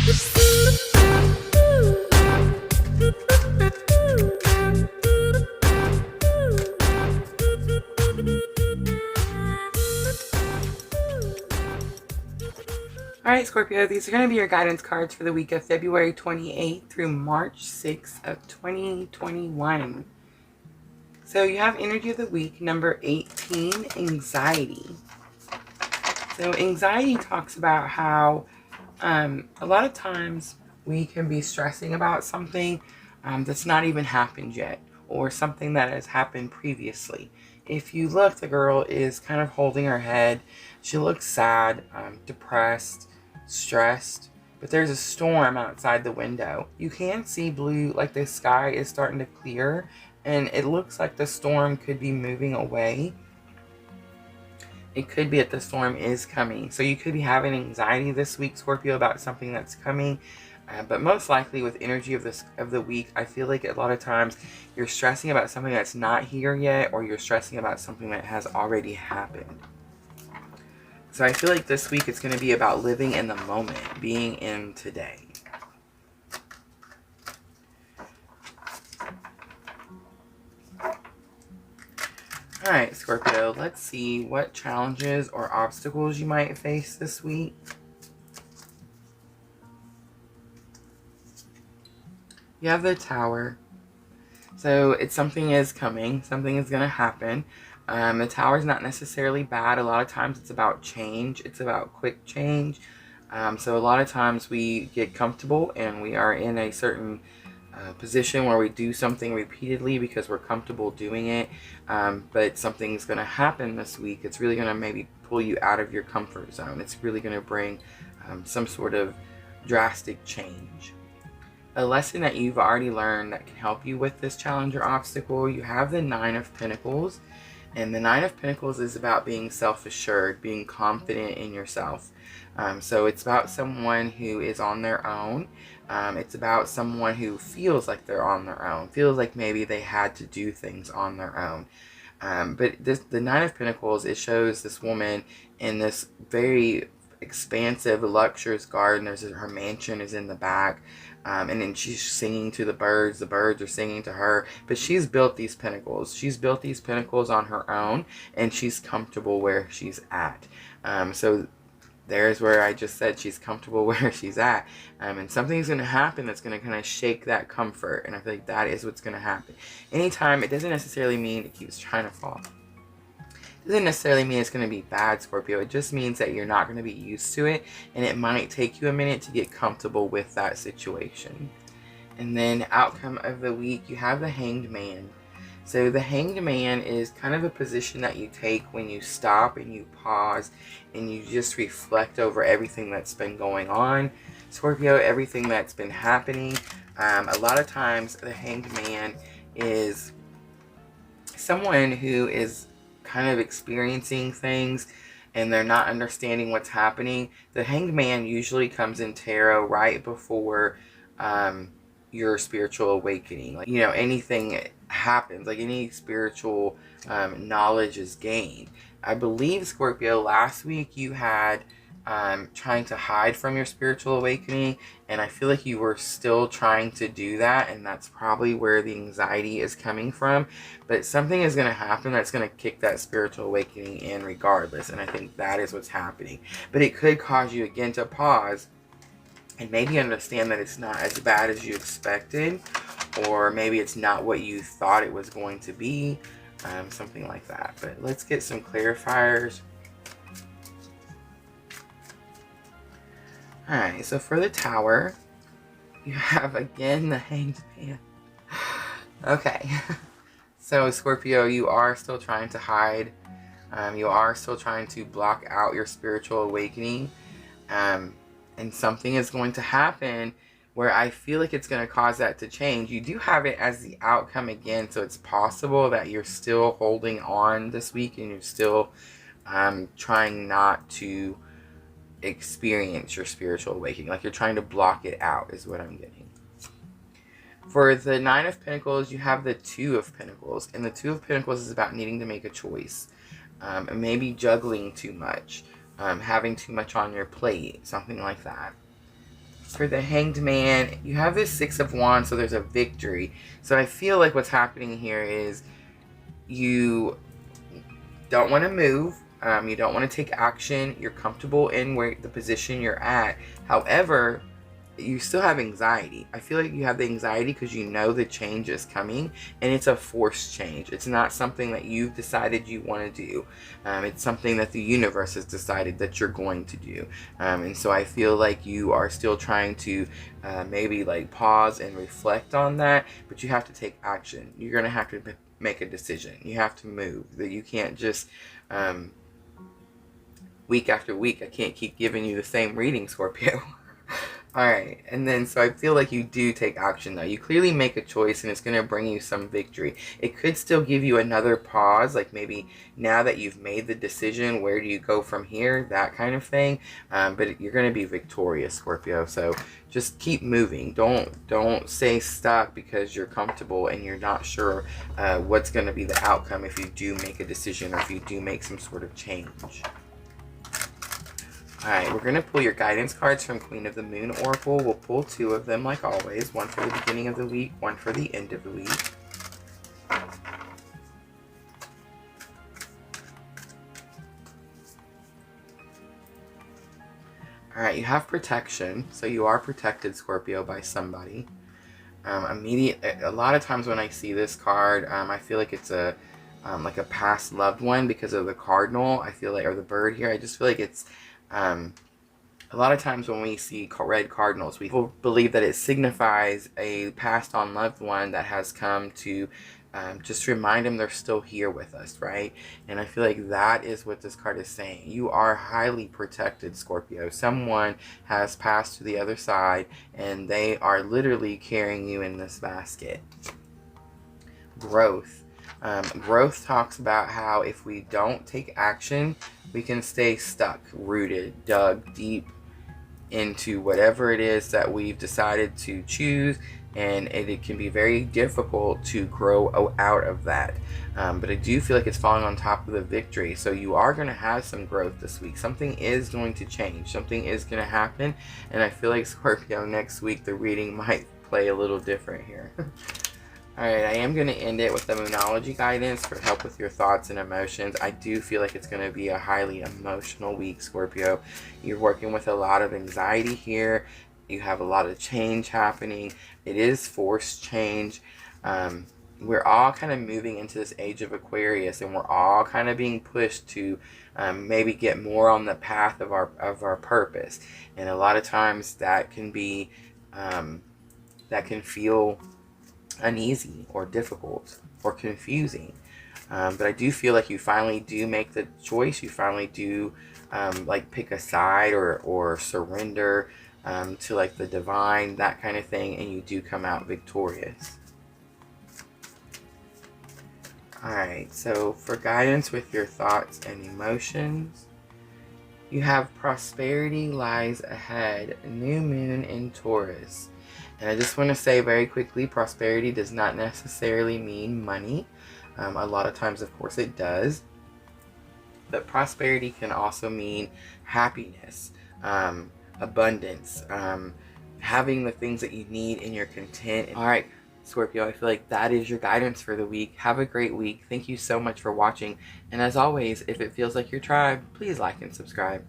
Alright, Scorpio, these are going to be your guidance cards for the week of February 28th through March 6th of 2021. So you have energy of the week, number 18, anxiety. So anxiety talks about how a lot of times we can be stressing about something that's not even happened yet, or something that has happened previously. If you look, the girl is kind of holding her head. She looks sad, depressed, stressed, but there's a storm outside the window. You can see blue, like the sky is starting to clear, and it looks like the storm could be moving away. It could be that the storm is coming. So you could be having anxiety this week, Scorpio, about something that's coming. But most likely with energy of the week, I feel like a lot of times you're stressing about something that's not here yet, or you're stressing about something that has already happened. So I feel like this week it's going to be about living in the moment, being in today. Alright, Scorpio, let's see what challenges or obstacles you might face this week. You have the Tower. So it's something is coming. Something is going to happen. The Tower is not necessarily bad. A lot of times it's about change. It's about quick change. So a lot of times we get comfortable and we are in a certain position where we do something repeatedly because we're comfortable doing it. But something's going to happen this week. It's really going to maybe pull you out of your comfort zone. It's really going to bring some sort of drastic change. A lesson that you've already learned that can help you with this challenge or obstacle, you have the Nine of Pentacles. And the Nine of Pentacles is about being self-assured, being confident in yourself. So it's about someone who is on their own. It's about someone who feels like they're on their own, feels like maybe they had to do things on their own. But the Nine of Pentacles, it shows this woman in this very expansive, luxurious garden. Her mansion is in the back. And then she's singing to the birds are singing to her, but she's built these pinnacles. She's built these pinnacles on her own, and she's comfortable where she's at. So there's where I just said she's comfortable where she's at. And something's going to happen that's going to kind of shake that comfort, and I feel like that is what's going to happen. Anytime, it doesn't necessarily mean it keeps trying to fall. Doesn't necessarily mean it's going to be bad, Scorpio. It just means that you're not going to be used to it, and it might take you a minute to get comfortable with that situation. And then outcome of the week, you have the Hanged Man. So the Hanged Man is kind of a position that you take when you stop and you pause and you just reflect over everything that's been going on, Scorpio, everything that's been happening. A lot of times the Hanged Man is someone who is kind of experiencing things and they're not understanding what's happening. The Hanged Man usually comes in tarot right before your spiritual awakening. Like, you know, anything happens, like any spiritual knowledge is gained. I believe, Scorpio, last week you had trying to hide from your spiritual awakening, and I feel like you were still trying to do that, and that's probably where the anxiety is coming from. But something is going to happen that's going to kick that spiritual awakening in regardless, and I think that is what's happening. But it could cause you again to pause and maybe understand that it's not as bad as you expected, or maybe it's not what you thought it was going to be, something like that. But let's get some clarifiers. Alright, so for the Tower, you have again the Hanged Man. Okay, so Scorpio, you are still trying to hide. You are still trying to block out your spiritual awakening. And something is going to happen where I feel like it's going to cause that to change. You do have it as the outcome again, so it's possible that you're still holding on this week and you're still trying not to experience your spiritual awakening. Like you're trying to block it out is what I'm getting. For the Nine of Pentacles, you have the Two of Pentacles. And the Two of Pentacles is about needing to make a choice. And maybe juggling too much. Having too much on your plate. Something like that. For the Hanged Man, you have this Six of Wands, so there's a victory. So I feel like what's happening here is you don't want to move. You don't want to take action. You're comfortable in the position you're at. However, you still have anxiety. I feel like you have the anxiety because you know the change is coming, and it's a forced change. It's not something that you've decided you want to do. It's something that the universe has decided that you're going to do. And so I feel like you are still trying to maybe like pause and reflect on that, but you have to take action. You're going to have to make a decision. You have to move. That you can't just week after week. I can't keep giving you the same reading, Scorpio. Alright, and then so I feel like you do take action though. You clearly make a choice and it's going to bring you some victory. It could still give you another pause, like maybe now that you've made the decision, where do you go from here? That kind of thing. But you're going to be victorious, Scorpio. So just keep moving. Don't stay stuck because you're comfortable and you're not sure what's going to be the outcome if you do make a decision or if you do make some sort of change. Alright, we're going to pull your guidance cards from Queen of the Moon Oracle. We'll pull 2 of them like always. One for the beginning of the week, one for the end of the week. Alright, you have protection. So you are protected, Scorpio, by somebody. A lot of times when I see this card, I feel like it's like a past loved one because of the cardinal. I feel like, or the bird here. I just feel like it's a lot of times when we see red cardinals, we believe that it signifies a passed on loved one that has come to just remind them they're still here with us, right? And I feel like that is what this card is saying. You are highly protected, Scorpio. Someone has passed to the other side and they are literally carrying you in this basket. Growth. Growth talks about how if we don't take action, we can stay stuck, rooted, dug deep into whatever it is that we've decided to choose, and it can be very difficult to grow out of that. But I do feel like it's falling on top of the victory, so you are going to have some growth this week. Something is going to change. Something is going to happen, and I feel like, Scorpio, next week the reading might play a little different here. Alright, I am going to end it with the Moonology guidance for help with your thoughts and emotions. I do feel like it's going to be a highly emotional week, Scorpio. You're working with a lot of anxiety here. You have a lot of change happening. It is forced change. We're all kind of moving into this age of Aquarius, and we're all kind of being pushed to maybe get more on the path of our purpose. And a lot of times that can be, that can feel uneasy or difficult or confusing, but I do feel like you finally do make the choice. You finally do like pick a side or surrender to like the divine, that kind of thing, and you do come out victorious. Alright, so for guidance with your thoughts and emotions, you have prosperity lies ahead, new moon in Taurus. And I just want to say very quickly, prosperity does not necessarily mean money. A lot of times, of course, it does. But prosperity can also mean happiness, abundance, having the things that you need and you're content. Alright, Scorpio, I feel like that is your guidance for the week. Have a great week. Thank you so much for watching. And as always, if it feels like your tribe, please like and subscribe.